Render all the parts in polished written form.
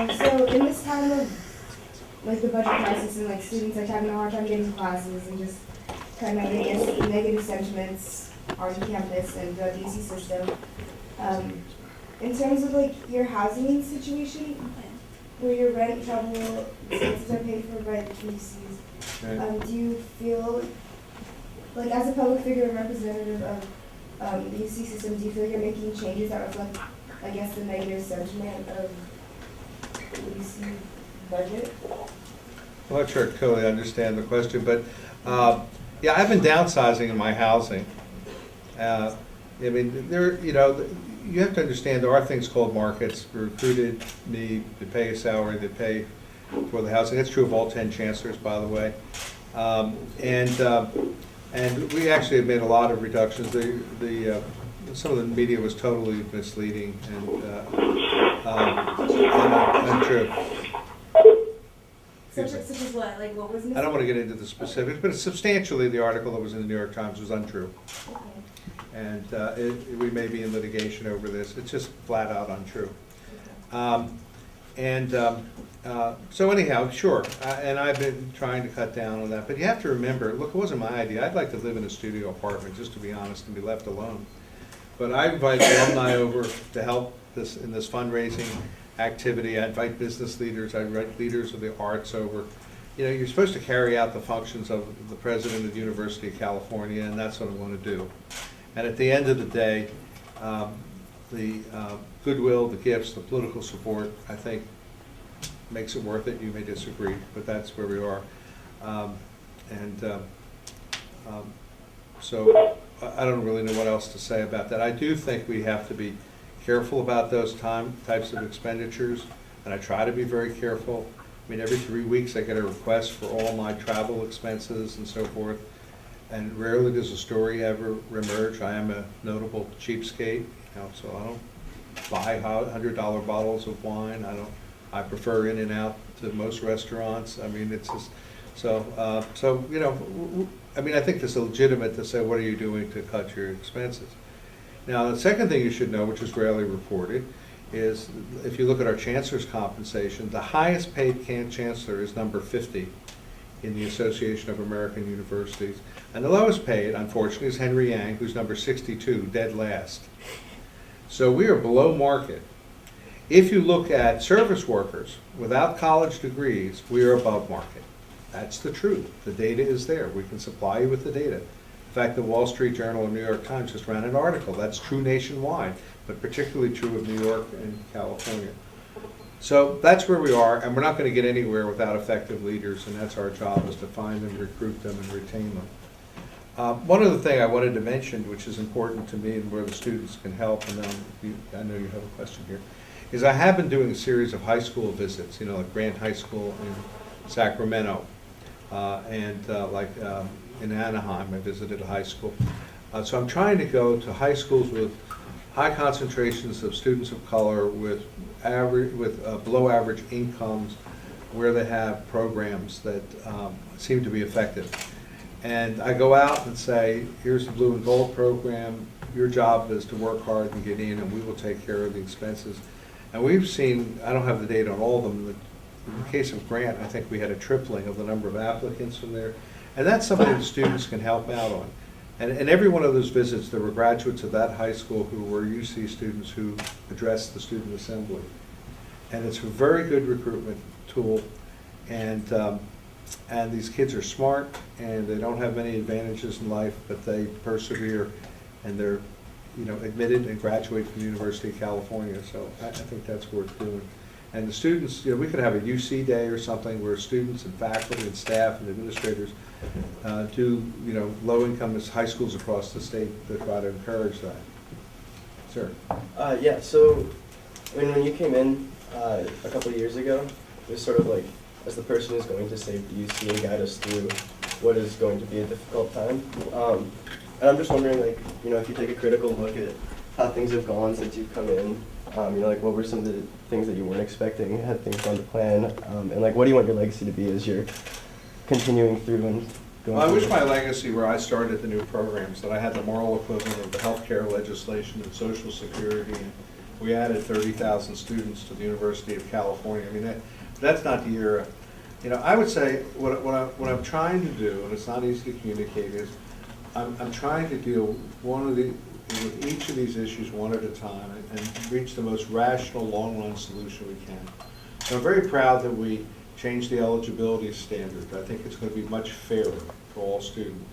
So in this time of like the budget crisis and like students like having a hard time getting to classes and just kind of I guess negative sentiments on campus and the DC system, in terms of like your housing situation, where your rent, travel, expenses are paid for by the DCs, do you feel like as a public figure and representative of the UC system, do you feel you're making changes that reflect, I guess, the negative sentiment of the UC budget? I'm not sure I totally understand the question, but yeah, I've been downsizing in my housing. I mean, you have to understand there are things called markets. We recruited me to pay a salary, they pay for the housing. That's true of all 10 chancellors, by the way. And we actually have made a lot of reductions. Some of the media was totally misleading and untrue. Such as what? Like what was I don't want to get into the specifics, but substantially the article that was in the New York Times was untrue. Okay. And we may be in litigation over this. It's just flat out untrue. So anyhow, sure, and I've been trying to cut down on that. But you have to remember, look, it wasn't my idea. I'd like to live in a studio apartment, just to be honest, and be left alone. But I invite alumni over to help in this fundraising activity. I invite business leaders. I invite leaders of the arts over. You know, you're supposed to carry out the functions of the president of the University of California, and that's what I want to do. And at the end of the day, the goodwill, the gifts, the political support, I think, makes it worth it. You may disagree, but that's where we are. So I don't really know what else to say about that. I do think we have to be careful about those types of expenditures, and I try to be very careful. I mean, every 3 weeks I get a request for all my travel expenses and so forth, and rarely does a story ever emerge. I am a notable cheapskate, so I don't buy $100 bottles of wine. I prefer in and out to most restaurants. I mean, it's just so I mean, I think it's legitimate to say, what are you doing to cut your expenses? Now, the second thing you should know, which is rarely reported, is if you look at our chancellor's compensation, the highest paid chancellor is number 50 in the Association of American Universities. And the lowest paid, unfortunately, is Henry Yang, who's number 62, dead last. So we are below market. If you look at service workers without college degrees, we are above market. That's the truth. The data is there. We can supply you with the data. In fact, the Wall Street Journal and New York Times just ran an article. That's true nationwide, but particularly true of New York and California. So that's where we are, and we're not going to get anywhere without effective leaders, and that's our job, is to find them, recruit them, and retain them. One other thing I wanted to mention, which is important to me and where the students can help, and then I know you have a question here, is I have been doing a series of high school visits, like Grant High School in Sacramento, in Anaheim, I visited a high school. So I'm trying to go to high schools with high concentrations of students of color with below average incomes, where they have programs that seem to be effective. And I go out and say, here's the blue and gold program. Your job is to work hard and get in, and we will take care of the expenses. And we've seen, I don't have the data on all of them, in the case of Grant, I think we had a tripling of the number of applicants from there. And that's something the students can help out on. And every one of those visits, there were graduates of that high school who were UC students who addressed the student assembly. And it's a very good recruitment tool. And these kids are smart, and they don't have many advantages in life, but they persevere, and they're admitted and graduate from the University of California. So I think that's worth doing. And the students, we could have a UC day or something where students and faculty and staff and administrators do, low-income high schools across the state to try to encourage that. Sir? Yeah, so when you came in a couple of years ago, it was sort of like, as the person who's going to save the UC and guide us through what is going to be a difficult time. And I'm just wondering, if you take a critical look at how things have gone since you've come in, what were some of the things that you weren't expecting? Had things gone to plan? And what do you want your legacy to be as you're continuing through and going I through? wish my legacy, where I started the new programs, that I had the moral equivalent of the healthcare legislation and Social Security and we added 30,000 students to the University of California. I mean, that's not the era. You know, I would say what I'm trying to do, and it's not easy to communicate, is I'm trying to deal with each of these issues one at a time and reach the most rational, long-run solution we can. So I'm very proud that we changed the eligibility standard. I think it's going to be much fairer for all students.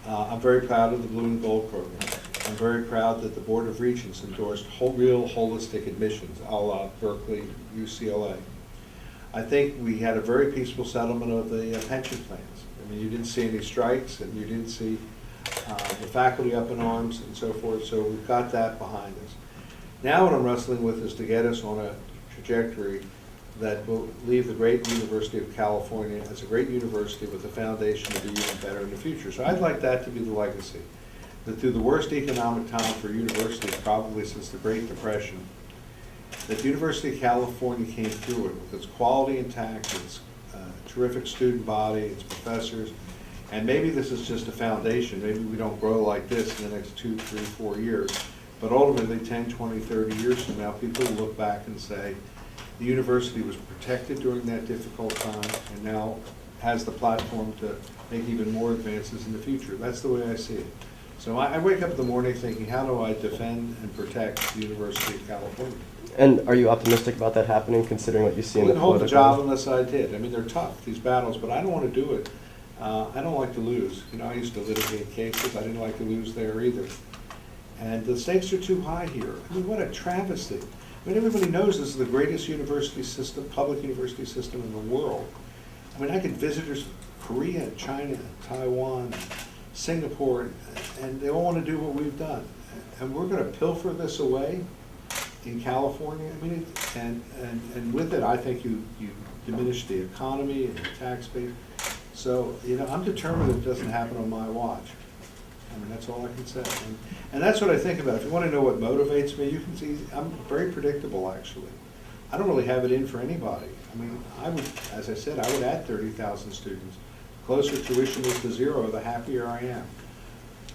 I'm very proud of the Blue and Gold program. I'm very proud that the Board of Regents endorsed real holistic admissions, a la Berkeley, UCLA. I think we had a very peaceful settlement of the pension plans. I mean, you didn't see any strikes, and you didn't see the faculty up in arms and so forth, so we've got that behind us. Now what I'm wrestling with is to get us on a trajectory that will leave the great University of California as a great university with a foundation to be even better in the future. So I'd like that to be the legacy. That through the worst economic time for universities probably since the Great Depression, that the University of California came through it with its quality intact, its terrific student body, its professors, and maybe this is just a foundation. Maybe we don't grow like this in the next 2, 3, 4 years, but ultimately 10, 20, 30 years from now, people will look back and say, the university was protected during that difficult time and now has the platform to make even more advances in the future. That's the way I see it. So I wake up in the morning thinking, how do I defend and protect the University of California? And are you optimistic about that happening, considering what you see in the I wouldn't hold the political? job unless I did. I mean, they're tough, these battles, but I don't want to do it. I don't like to lose. You know, I used to litigate cases. I didn't like to lose there either. And the stakes are too high here. I mean, what a travesty. I mean, everybody knows this is the greatest university system, public university system in the world. I mean, I get visitors from Korea, China, Taiwan, Singapore, and they all want to do what we've done. And we're going to pilfer this away in California. I mean, and with it, I think you diminish the economy and the tax base. So, you know, I'm determined it doesn't happen on my watch. I mean, that's all I can say. And that's what I think about. If you want to know what motivates me, you can see I'm very predictable, actually. I don't really have it in for anybody. I mean, I would, as I said, I would add 30,000 students. Closer tuition is to zero, the happier I am.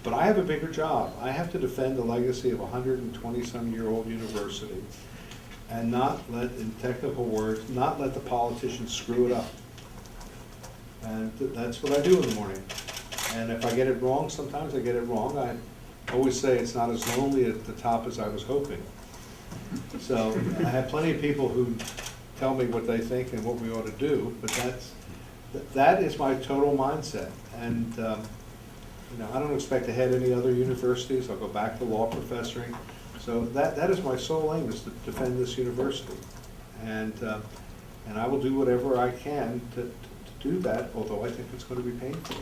But I have a bigger job. I have to defend the legacy of a 120-some-year-old university and not let, in technical words, not let the politicians screw it up. And that's what I do in the morning. And if I get it wrong, sometimes I get it wrong. I always say it's not as lonely at the top as I was hoping. So I have plenty of people who tell me what they think and what we ought to do, but that is my total mindset. And you know, I don't expect to head any other universities. I'll go back to law professoring. So that is my sole aim, is to defend this university. And I will do whatever I can to do that, although I think it's going to be painful.